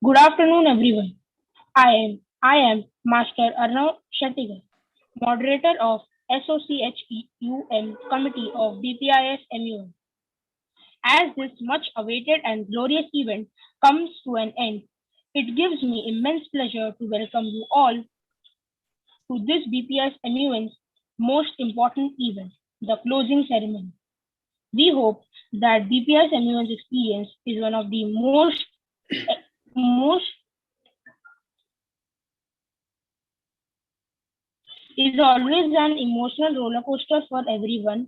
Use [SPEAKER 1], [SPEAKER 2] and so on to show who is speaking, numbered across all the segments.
[SPEAKER 1] Good afternoon, everyone. I am Master Arnav Shettigar, moderator of SOCHEUM Committee of BPIS MUM. As this much awaited and glorious event comes to an end, it gives me immense pleasure to welcome you all to this BPIS MUM's most important event, the closing ceremony. We hope that BPIS MUM's experience is one of the most is always an emotional roller coaster for everyone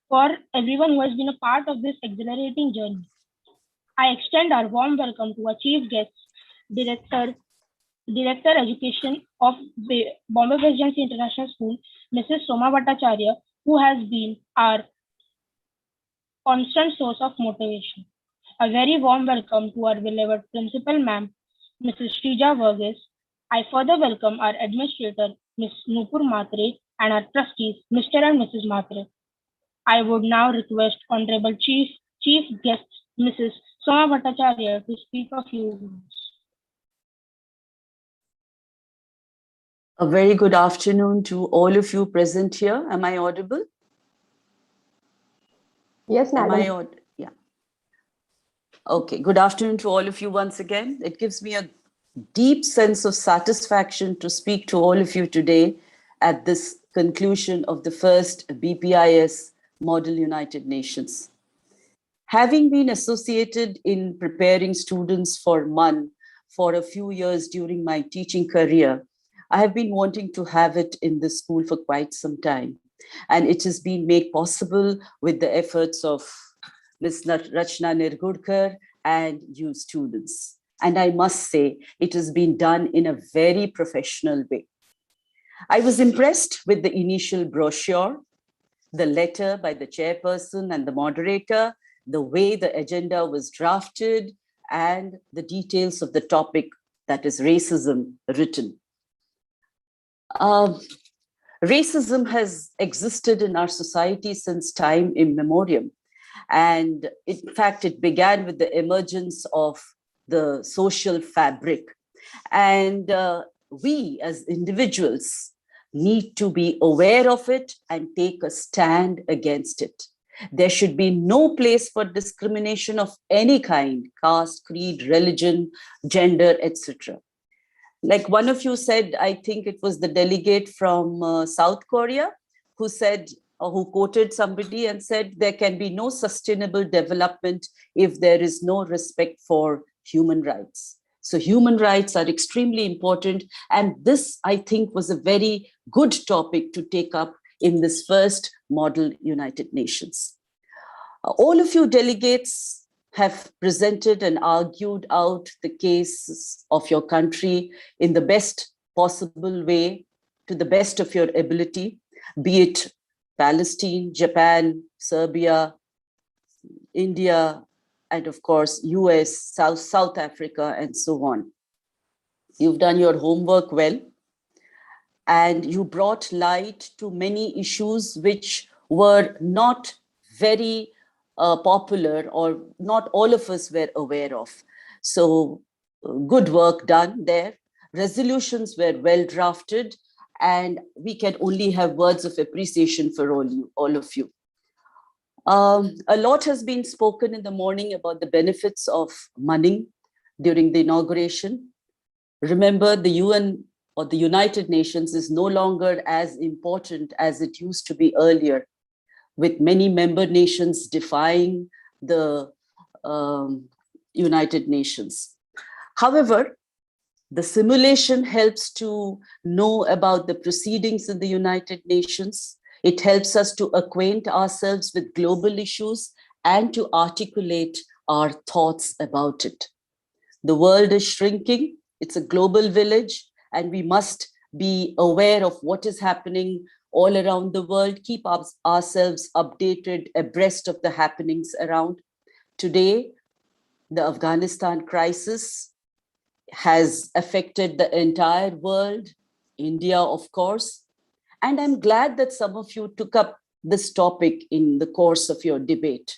[SPEAKER 1] who has been a part of this exhilarating journey. I extend our warm welcome to our chief guest, Director, Director Education of Bombay Presidency International School, Mrs. Soma Bhattacharya, who has been our constant source of motivation. A very warm welcome to our beloved Principal Ma'am, Mrs. Shrija Verghese. I further welcome our Administrator, Ms. Nupur Matre, and our trustees, Mr. and Mrs. Matre. I would now request Honorable Chief Guest, Mrs. Soma Bhattacharya, to speak a few words.
[SPEAKER 2] A very good afternoon to all of you present here. Am I audible?
[SPEAKER 3] Yes, madam.
[SPEAKER 2] Yeah. Okay. Good afternoon to all of you once again. It gives me a deep sense of satisfaction to speak to all of you today at this conclusion of the first BPIS Model United Nations. Having been associated in preparing students for MUN for a few years during my teaching career, I have been wanting to have it in the school for quite some time. And it has been made possible with the efforts of Ms. Rachna Nirgurkar and you students. And I must say, it has been done in a very professional way. I was impressed with the initial brochure, the letter by the chairperson and the moderator, the way the agenda was drafted, and the details of the topic, that is racism, written. Racism has existed in our society since time immemorial. And in fact, it began with the emergence of the social fabric. And we as individuals need to be aware of it and take a stand against it. There should be no place for discrimination of any kind, caste, creed, religion, gender, etc. Like one of you said, I think it was the delegate from South Korea who said, or who quoted somebody and said, there can be no sustainable development if there is no respect for human rights. So human rights are extremely important. And this, I think, was a very good topic to take up in this first Model United Nations. All of you delegates have presented and argued out the cases of your country in the best possible way, to the best of your ability, be it Palestine, Japan, Serbia, India, and of course, US, South Africa, and so on. You've done your homework well, and you brought light to many issues which were not very popular, or not all of us were aware of. So good work done there. Resolutions were well drafted, and we can only have words of appreciation for all of you. A lot has been spoken in the morning about the benefits of Manning during the inauguration. Remember, the UN or the United Nations is no longer as important as it used to be earlier, with many member nations defying the United Nations. However, the simulation helps to know about the proceedings in the United Nations. It helps us to acquaint ourselves with global issues and to articulate our thoughts about it. The world is shrinking. It's a global village, and we must be aware of what is happening all around the world, keep ourselves updated, abreast of the happenings around. Today, the Afghanistan crisis has affected the entire world, India, of course. And I'm glad that some of you took up this topic in the course of your debate.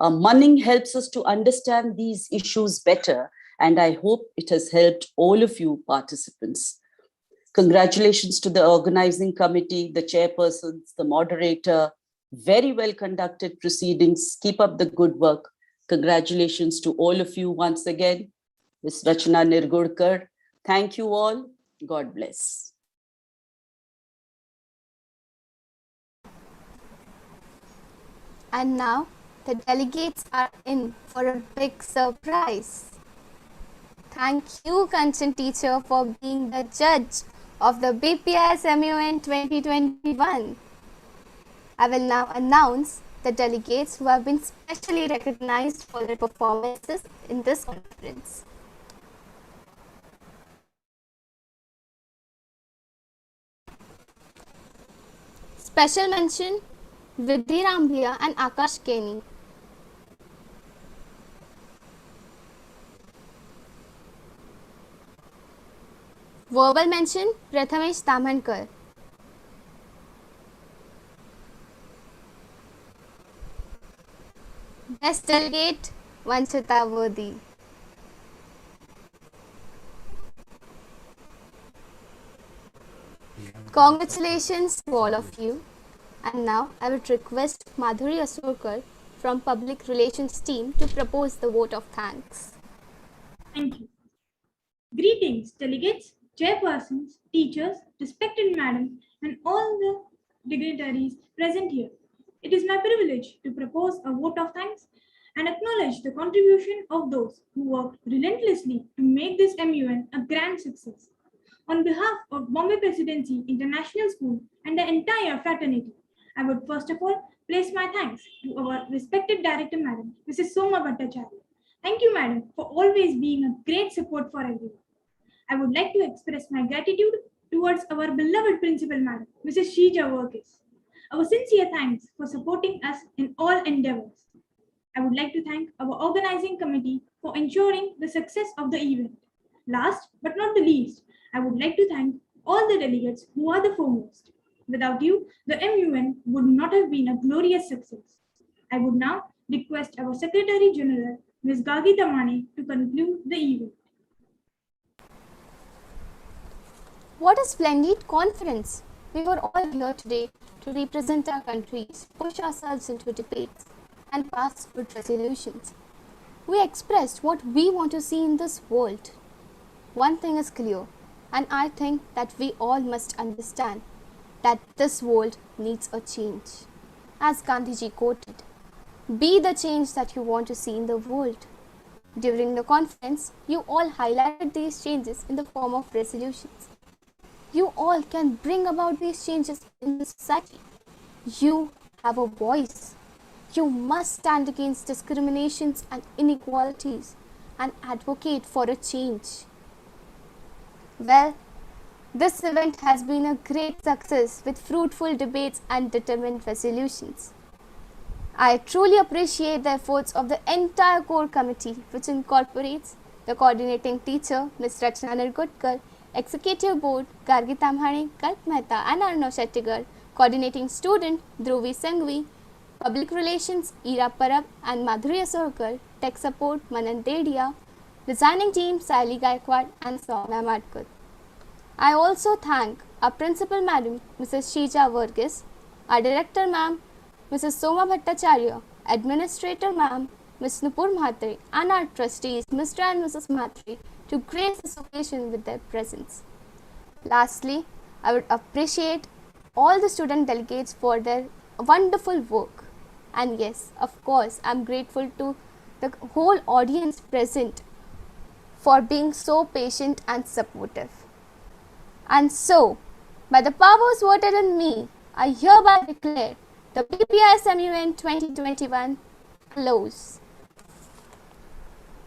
[SPEAKER 2] Manning helps us to understand these issues better and I hope it has helped all of you participants. Congratulations to the organizing committee, the chairpersons, the moderator. Very well conducted proceedings. Keep up the good work. Congratulations to all of you once again. Ms. Rachna Nirgurkar. Thank you all. God bless.
[SPEAKER 3] And now the delegates are in for a big surprise. Thank you, Kanchan teacher, for being the judge of the BPIS MUN 2021. I will now announce the delegates who have been specially recognized for their performances in this conference. Special mention, Vidhi Rambhia and Akash Keni. Verbal mention, Prathamesh Tamhankar. Best delegate, Vanchita Vodhi. Congratulations to all of you. And now I would request Madhuri Asurkar from Public Relations team to propose the vote of thanks.
[SPEAKER 4] Thank you. Greetings, delegates, chairpersons, teachers, respected madam, and all the dignitaries present here. It is my privilege to propose a vote of thanks and acknowledge the contribution of those who worked relentlessly to make this MUN a grand success. On behalf of Bombay Presidency International School and the entire fraternity, I would first of all place my thanks to our respected Director Madam, Mrs. Soma Bhattacharya. Thank you, Madam, for always being a great support for everyone. I would like to express my gratitude towards our beloved Principal Madam, Mrs. Sheeja Verghese. Our sincere thanks for supporting us in all endeavors. I would like to thank our organizing committee for ensuring the success of the event. Last but not the least, I would like to thank all the delegates who are the foremost. Without you, the MUN would not have been a glorious success. I would now request our Secretary General, Ms. Gagi Tamane, to conclude the event.
[SPEAKER 3] What a splendid conference! We were all here today to represent our countries, push ourselves into debates, and pass good resolutions. We expressed what we want to see in this world. One thing is clear, and I think that we all must understand that this world needs a change. As Gandhiji quoted, "Be the change that you want to see in the world." During the conference, you all highlighted these changes in the form of resolutions. You all can bring about these changes in the society. You have a voice. You must stand against discriminations and inequalities and advocate for a change. Well, this event has been a great success with fruitful debates and determined resolutions. I truly appreciate the efforts of the entire core committee, which incorporates the coordinating teacher, Ms. Rachna Nirgurkar, Executive Board, Gargi Tamhane, Kalp Mehta and Arnav Shettigar, coordinating student, Dhruvi Sangvi, Public Relations, Ira Parab and Madhuri Asurkar, Tech Support, Manan Dedia, Designing Team, Saili Gaikwad and Soumya Madkut. I also thank our Principal Madam, Mrs. Sheeja Verghese, our Director Ma'am, Mrs. Soma Bhattacharya, Administrator Ma'am, Ms. Nupur Mhatre, and our trustees, Mr. and Mrs. Mhatre, to grace this occasion with their presence. Lastly, I would appreciate all the student delegates for their wonderful work. And yes, of course, I'm grateful to the whole audience present for being so patient and supportive. And so, by the powers voted in me, I hereby declare the BPIS MUN 2021 closed.